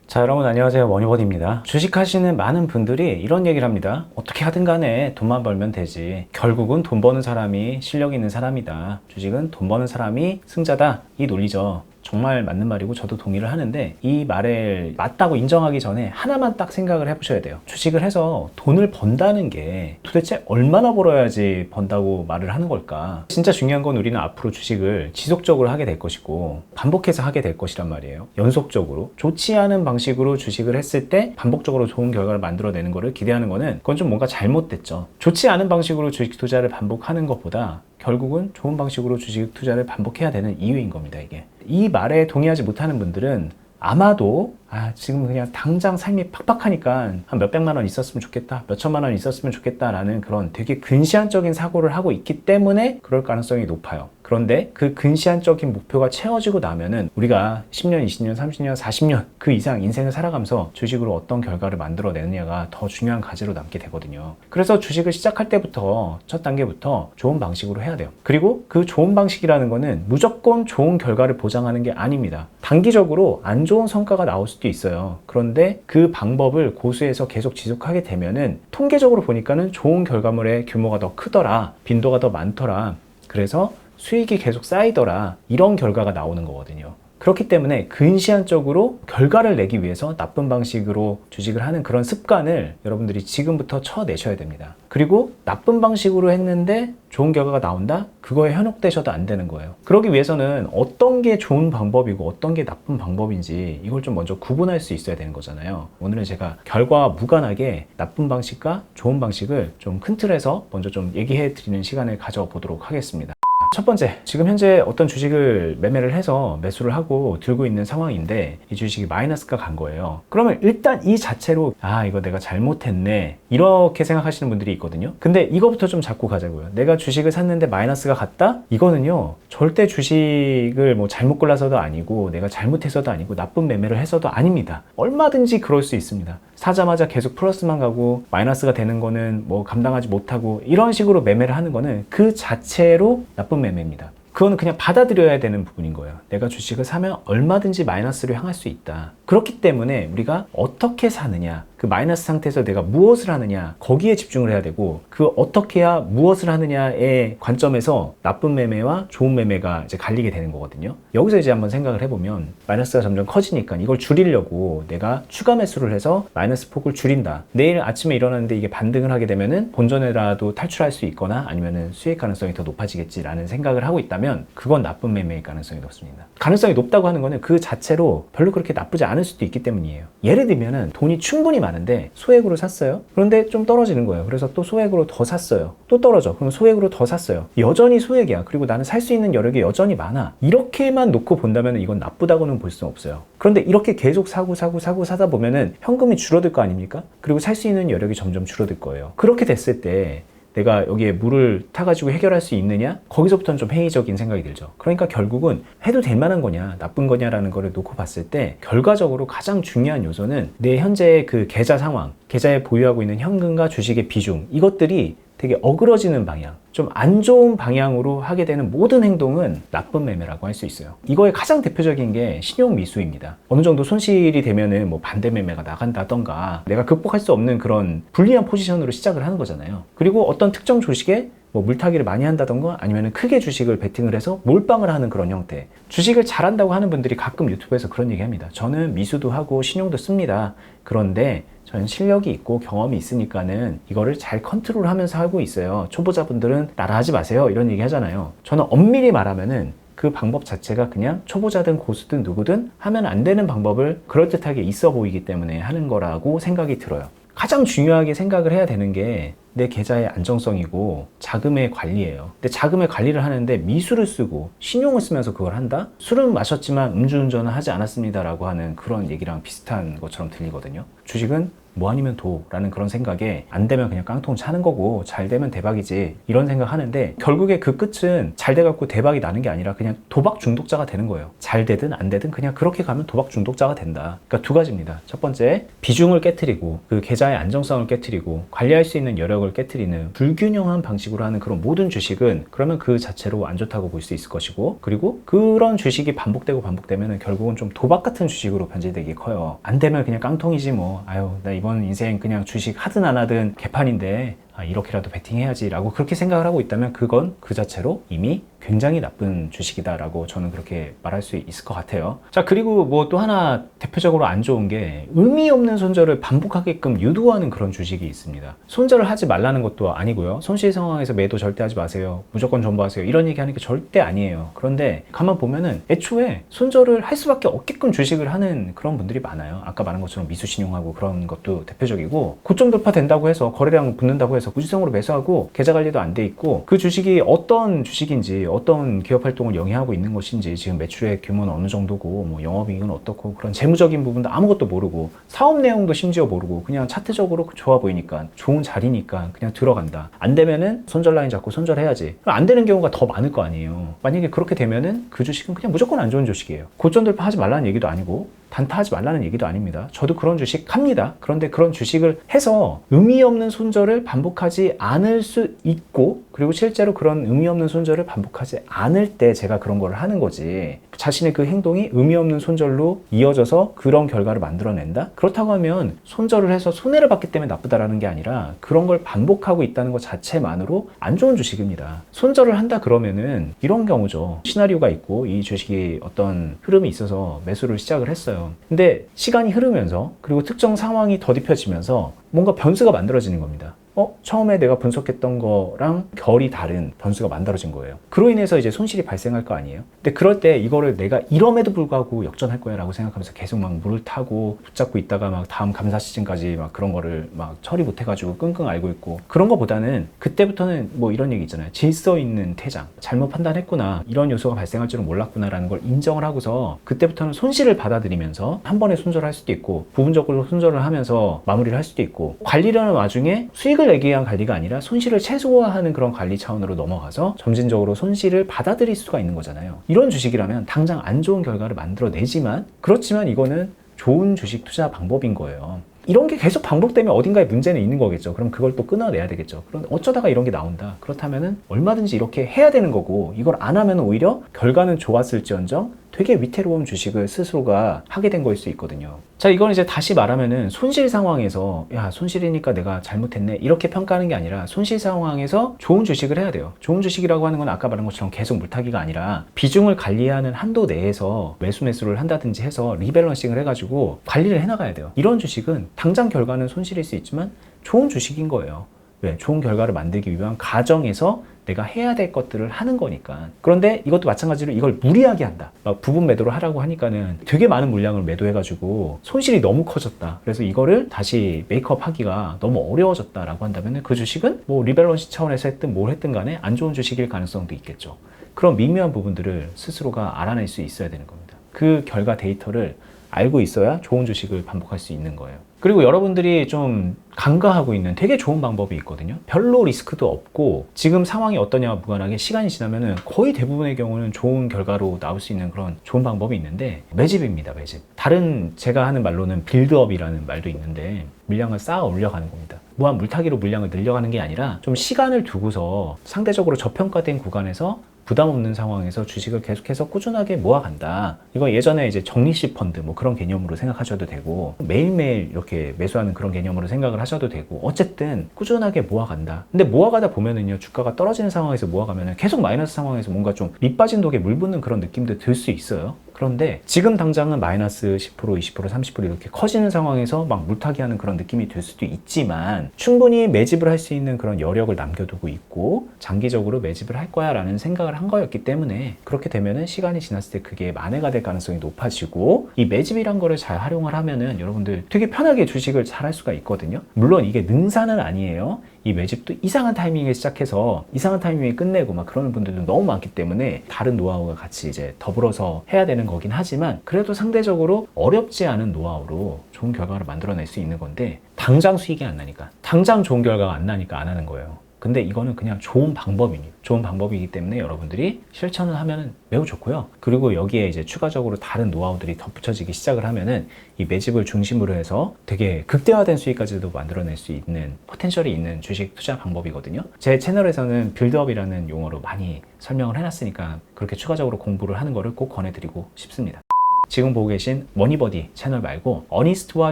자, 여러분 안녕하세요. 머니버디입니다. 주식하시는 많은 분들이 이런 얘기를 합니다. 어떻게 하든 간에 돈만 벌면 되지. 결국은 돈 버는 사람이 실력 있는 사람이다. 주식은 돈 버는 사람이 승자다. 이 논리죠. 정말 맞는 말이고 저도 동의를 하는데, 이 말을 맞다고 인정하기 전에 하나만 딱 생각을 해보셔야 돼요. 주식을 해서 돈을 번다는 게 도대체 얼마나 벌어야지 번다고 말을 하는 걸까? 진짜 중요한 건 우리는 앞으로 주식을 지속적으로 하게 될 것이고 반복해서 하게 될 것이란 말이에요. 연속적으로 좋지 않은 방식으로 주식을 했을 때 반복적으로 좋은 결과를 만들어내는 거를 기대하는 거는, 그건 좀 뭔가 잘못됐죠. 좋지 않은 방식으로 주식 투자를 반복하는 것보다 결국은 좋은 방식으로 주식 투자를 반복해야 되는 이유인 겁니다. 이게, 이 말에 동의하지 못하는 분들은 아마도 지금 그냥 당장 삶이 팍팍하니까 한 몇백만 원 있었으면 좋겠다, 몇천만 원 있었으면 좋겠다 라는 그런 되게 근시안적인 사고를 하고 있기 때문에 그럴 가능성이 높아요. 그런데 그 근시안적인 목표가 채워지고 나면은 우리가 10년, 20년, 30년, 40년 그 이상 인생을 살아가면서 주식으로 어떤 결과를 만들어내느냐가 더 중요한 과제로 남게 되거든요. 그래서 주식을 시작할 때부터, 첫 단계부터 좋은 방식으로 해야 돼요. 그리고 그 좋은 방식이라는 거는 무조건 좋은 결과를 보장하는 게 아닙니다. 단기적으로 안 좋은 성과가 나올 수도 있어요. 그런데 그 방법을 고수해서 계속 지속하게 되면은 통계적으로 보니까는 좋은 결과물의 규모가 더 크더라, 빈도가 더 많더라, 그래서 수익이 계속 쌓이더라, 이런 결과가 나오는 거거든요. 그렇기 때문에 근시안적으로 결과를 내기 위해서 나쁜 방식으로 주식을 하는 그런 습관을 여러분들이 지금부터 쳐내셔야 됩니다. 그리고 나쁜 방식으로 했는데 좋은 결과가 나온다? 그거에 현혹되셔도 안 되는 거예요. 그러기 위해서는 어떤 게 좋은 방법이고 어떤 게 나쁜 방법인지 이걸 좀 먼저 구분할 수 있어야 되는 거잖아요. 오늘은 제가 결과와 무관하게 나쁜 방식과 좋은 방식을 좀 큰 틀에서 먼저 좀 얘기해 드리는 시간을 가져보도록 하겠습니다. 첫 번째, 지금 현재 어떤 주식을 매매를 해서 매수를 하고 들고 있는 상황인데 이 주식이 마이너스가 간 거예요. 그러면 일단 이 자체로 이거 내가 잘못했네, 이렇게 생각하시는 분들이 있거든요. 근데 이거부터 좀 잡고 가자고요. 내가 주식을 샀는데 마이너스가 갔다? 이거는요, 절대 주식을 뭐 잘못 골라서도 아니고 내가 잘못해서도 아니고 나쁜 매매를 해서도 아닙니다. 얼마든지 그럴 수 있습니다. 사자마자 계속 플러스만 가고 마이너스가 되는 거는 뭐 감당하지 못하고 이런 식으로 매매를 하는 거는 그 자체로 나쁜 매매입니다. 그거는 그냥 받아들여야 되는 부분인 거예요. 내가 주식을 사면 얼마든지 마이너스로 향할 수 있다. 그렇기 때문에 우리가 어떻게 사느냐, 그 마이너스 상태에서 내가 무엇을 하느냐, 거기에 집중을 해야 되고, 그 어떻게 해야 무엇을 하느냐의 관점에서 나쁜 매매와 좋은 매매가 이제 갈리게 되는 거거든요. 여기서 이제 한번 생각을 해보면, 마이너스가 점점 커지니까 이걸 줄이려고 내가 추가 매수를 해서 마이너스 폭을 줄인다. 내일 아침에 일어났는데 이게 반등을 하게 되면은 본전에라도 탈출할 수 있거나 아니면은 수익 가능성이 더 높아지겠지라는 생각을 하고 있다면 그건 나쁜 매매일 가능성이 높습니다. 가능성이 높다고 하는 거는 그 자체로 별로 그렇게 나쁘지 않을 수도 있기 때문이에요. 예를 들면은 돈이 충분히 많은데 소액으로 샀어요. 그런데 좀 떨어지는 거예요. 그래서 또 소액으로 더 샀어요. 또 떨어져. 그럼 소액으로 더 샀어요. 여전히 소액이야. 그리고 나는 살 수 있는 여력이 여전히 많아. 이렇게만 놓고 본다면 이건 나쁘다고는 볼 수는 없어요. 그런데 이렇게 계속 사고 사다 보면은 현금이 줄어들 거 아닙니까? 그리고 살 수 있는 여력이 점점 줄어들 거예요. 그렇게 됐을 때 내가 여기에 물을 타가지고 해결할 수 있느냐? 거기서부터는 좀 회의적인 생각이 들죠. 그러니까 결국은 해도 될 만한 거냐, 나쁜 거냐라는 거를 놓고 봤을 때 결과적으로 가장 중요한 요소는 내 현재의 그 계좌 상황, 계좌에 보유하고 있는 현금과 주식의 비중, 이것들이 되게 어그러지는 방향, 좀 안 좋은 방향으로 하게 되는 모든 행동은 나쁜 매매라고 할 수 있어요. 이거의 가장 대표적인 게 신용 미수입니다. 어느 정도 손실이 되면은 뭐 반대 매매가 나간다던가 내가 극복할 수 없는 그런 불리한 포지션으로 시작을 하는 거잖아요. 그리고 어떤 특정 주식에 뭐 물타기를 많이 한다던가 아니면 크게 주식을 베팅을 해서 몰빵을 하는 그런 형태. 주식을 잘한다고 하는 분들이 가끔 유튜브에서 그런 얘기 합니다. 저는 미수도 하고 신용도 씁니다. 그런데 저는 실력이 있고 경험이 있으니까는 이거를 잘 컨트롤하면서 하고 있어요. 초보자분들은 따라하지 마세요. 이런 얘기 하잖아요. 저는 엄밀히 말하면은 그 방법 자체가 그냥 초보자든 고수든 누구든 하면 안 되는 방법을 그럴듯하게 있어 보이기 때문에 하는 거라고 생각이 들어요. 가장 중요하게 생각을 해야 되는 게 내 계좌의 안정성이고 자금의 관리예요. 근데 자금의 관리를 하는데 미수를 쓰고 신용을 쓰면서 그걸 한다? 술은 마셨지만 음주운전은 하지 않았습니다 라고 하는 그런 얘기랑 비슷한 것처럼 들리거든요. 주식은 뭐 아니면 도라는 그런 생각에 안 되면 그냥 깡통 차는 거고 잘 되면 대박이지 이런 생각 하는데 결국에 그 끝은 잘 돼갖고 대박이 나는 게 아니라 그냥 도박 중독자가 되는 거예요. 잘 되든 안 되든 그냥 그렇게 가면 도박 중독자가 된다. 그러니까 두 가지입니다. 첫 번째, 비중을 깨트리고 그 계좌의 안정성을 깨트리고 관리할 수 있는 여력을 깨트리는 불균형한 방식으로 하는 그런 모든 주식은 그러면 그 자체로 안 좋다고 볼 수 있을 것이고, 그리고 그런 주식이 반복되면 결국은 좀 도박 같은 주식으로 변질되기 커요. 안 되면 그냥 깡통이지 뭐, 아유 나 이번 인생 그냥 주식 하든 안 하든 개판인데 이렇게라도 베팅해야지 라고 그렇게 생각을 하고 있다면 그건 그 자체로 이미 굉장히 나쁜 주식이다 라고 저는 그렇게 말할 수 있을 것 같아요. 자, 그리고 뭐 또 하나 대표적으로 안 좋은 게 의미 없는 손절을 반복하게끔 유도하는 그런 주식이 있습니다. 손절을 하지 말라는 것도 아니고요, 손실 상황에서 매도 절대 하지 마세요, 무조건 존버하세요 이런 얘기 하는 게 절대 아니에요. 그런데 가만 보면은 애초에 손절을 할 수밖에 없게끔 주식을 하는 그런 분들이 많아요. 아까 말한 것처럼 미수신용하고 그런 것도 대표적이고, 고점 돌파 된다고 해서 거래량 붙는다고 해서 무지성으로 매수하고 계좌 관리도 안 돼 있고 그 주식이 어떤 주식인지 어떤 기업 활동을 영위하고 있는 것인지 지금 매출의 규모는 어느 정도고 뭐 영업이익은 어떻고 그런 재무적인 부분도 아무것도 모르고 사업 내용도 심지어 모르고 그냥 차트적으로 좋아 보이니까 좋은 자리니까 그냥 들어간다. 안 되면은 손절 라인 잡고 손절해야지. 안 되는 경우가 더 많을 거 아니에요. 만약에 그렇게 되면은 그 주식은 그냥 무조건 안 좋은 주식이에요. 고점 돌파하지 말라는 얘기도 아니고 단타하지 말라는 얘기도 아닙니다. 저도 그런 주식 합니다. 그런데 그런 주식을 해서 의미 없는 손절을 반복하지 않을 수 있고, 그리고 실제로 그런 의미 없는 손절을 반복하지 않을 때 제가 그런 걸 하는 거지, 자신의 그 행동이 의미 없는 손절로 이어져서 그런 결과를 만들어낸다? 그렇다고 하면 손절을 해서 손해를 봤기 때문에 나쁘다라는 게 아니라 그런 걸 반복하고 있다는 것 자체만으로 안 좋은 주식입니다. 손절을 한다 그러면은 이런 경우죠. 시나리오가 있고 이 주식이 어떤 흐름이 있어서 매수를 시작을 했어요. 근데 시간이 흐르면서 그리고 특정 상황이 더딥혀지면서 뭔가 변수가 만들어지는 겁니다. 처음에 내가 분석했던 거랑 결이 다른 변수가 만들어진 거예요. 그로 인해서 이제 손실이 발생할 거 아니에요. 근데 그럴 때 이거를 내가 이럼에도 불구하고 역전할 거야 라고 생각하면서 계속 막 물을 타고 붙잡고 있다가 막 다음 감사 시즌까지 막 그런 거를 막 처리 못 해가지고 끙끙 앓고 있고, 그런 거보다는 그때부터는 뭐 이런 얘기 있잖아요. 질서 있는 퇴장. 잘못 판단했구나, 이런 요소가 발생할 줄은 몰랐구나 라는 걸 인정을 하고서 그때부터는 손실을 받아들이면서 한 번에 손절할 수도 있고 부분적으로 손절을 하면서 마무리를 할 수도 있고, 관리를 하는 와중에 수익을 내기 위한 관리가 아니라 손실을 최소화하는 그런 관리 차원으로 넘어가서 점진적으로 손실을 받아들일 수가 있는 거잖아요. 이런 주식이라면 당장 안 좋은 결과를 만들어내지만, 그렇지만 이거는 좋은 주식 투자 방법인 거예요. 이런 게 계속 반복되면 어딘가에 문제는 있는 거겠죠. 그럼 그걸 또 끊어내야 되겠죠. 그런데 어쩌다가 이런 게 나온다. 그렇다면은 얼마든지 이렇게 해야 되는 거고, 이걸 안 하면 오히려 결과는 좋았을지언정 되게 위태로운 주식을 스스로가 하게 된 거일 수 있거든요. 자, 이건 이제 다시 말하면은 손실 상황에서 야, 손실이니까 내가 잘못했네 이렇게 평가하는 게 아니라 손실 상황에서 좋은 주식을 해야 돼요. 좋은 주식이라고 하는 건 아까 말한 것처럼 계속 물타기가 아니라 비중을 관리하는 한도 내에서 매수를 한다든지 해서 리밸런싱을 해가지고 관리를 해나가야 돼요. 이런 주식은 당장 결과는 손실일 수 있지만 좋은 주식인 거예요. 왜? 좋은 결과를 만들기 위한 과정에서 내가 해야 될 것들을 하는 거니까. 그런데 이것도 마찬가지로 이걸 무리하게 한다. 막 부분 매도를 하라고 하니까는 되게 많은 물량을 매도해가지고 손실이 너무 커졌다. 그래서 이거를 다시 메이크업 하기가 너무 어려워졌다라고 한다면 그 주식은 뭐 리밸런스 차원에서 했든 뭘 했든 간에 안 좋은 주식일 가능성도 있겠죠. 그런 미묘한 부분들을 스스로가 알아낼 수 있어야 되는 겁니다. 그 결과 데이터를 알고 있어야 좋은 주식을 반복할 수 있는 거예요. 그리고 여러분들이 좀 간과하고 있는 되게 좋은 방법이 있거든요. 별로 리스크도 없고 지금 상황이 어떠냐와 무관하게 시간이 지나면은 거의 대부분의 경우는 좋은 결과로 나올 수 있는 그런 좋은 방법이 있는데, 매집입니다. 매집. 다른 제가 하는 말로는 빌드업이라는 말도 있는데 물량을 쌓아 올려가는 겁니다. 무한 물타기로 물량을 늘려가는 게 아니라 좀 시간을 두고서 상대적으로 저평가된 구간에서 부담 없는 상황에서 주식을 계속해서 꾸준하게 모아간다. 이거 예전에 이제 적립식 펀드 뭐 그런 개념으로 생각하셔도 되고, 매일매일 이렇게 매수하는 그런 개념으로 생각을 하셔도 되고, 어쨌든 꾸준하게 모아간다. 근데 모아가다 보면은요, 주가가 떨어지는 상황에서 모아가면은 계속 마이너스 상황에서 뭔가 좀 밑 빠진 독에 물 붓는 그런 느낌도 들 수 있어요. 그런데 지금 당장은 마이너스 10%, 20%, 30% 이렇게 커지는 상황에서 막 물타기 하는 그런 느낌이 들 수도 있지만 충분히 매집을 할 수 있는 그런 여력을 남겨두고 있고 장기적으로 매집을 할 거야 라는 생각을 한 거였기 때문에, 그렇게 되면은 시간이 지났을 때 그게 만회가 될 가능성이 높아지고, 이 매집이란 거를 잘 활용을 하면은 여러분들 되게 편하게 주식을 잘 할 수가 있거든요. 물론 이게 능사는 아니에요. 이 매집도 이상한 타이밍에 시작해서 이상한 타이밍에 끝내고 막 그러는 분들도 너무 많기 때문에 다른 노하우가 같이 이제 더불어서 해야 되는 거긴 하지만 그래도 상대적으로 어렵지 않은 노하우로 좋은 결과를 만들어낼 수 있는 건데 당장 수익이 안 나니까 당장 좋은 결과가 안 나니까 안 하는 거예요. 근데 이거는 그냥 좋은 방법입니다. 좋은 방법이기 때문에 여러분들이 실천을 하면 매우 좋고요. 그리고 여기에 이제 추가적으로 다른 노하우들이 덧붙여지기 시작을 하면은 이 매집을 중심으로 해서 되게 극대화된 수익까지도 만들어낼 수 있는 포텐셜이 있는 주식 투자 방법이거든요. 제 채널에서는 빌드업이라는 용어로 많이 설명을 해놨으니까 그렇게 추가적으로 공부를 하는 거를 꼭 권해드리고 싶습니다. 지금 보고 계신 머니버디 채널 말고 어니스트와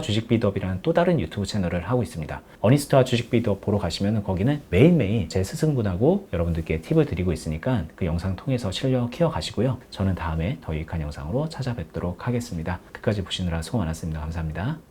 주식 빌드업이라는 또 다른 유튜브 채널을 하고 있습니다. 어니스트와 주식 빌드업 보러 가시면 거기는 매일매일 제 스승분하고 여러분들께 팁을 드리고 있으니까 그 영상 통해서 실력 키워 가시고요. 저는 다음에 더 유익한 영상으로 찾아뵙도록 하겠습니다. 끝까지 보시느라 수고 많았습니다. 감사합니다.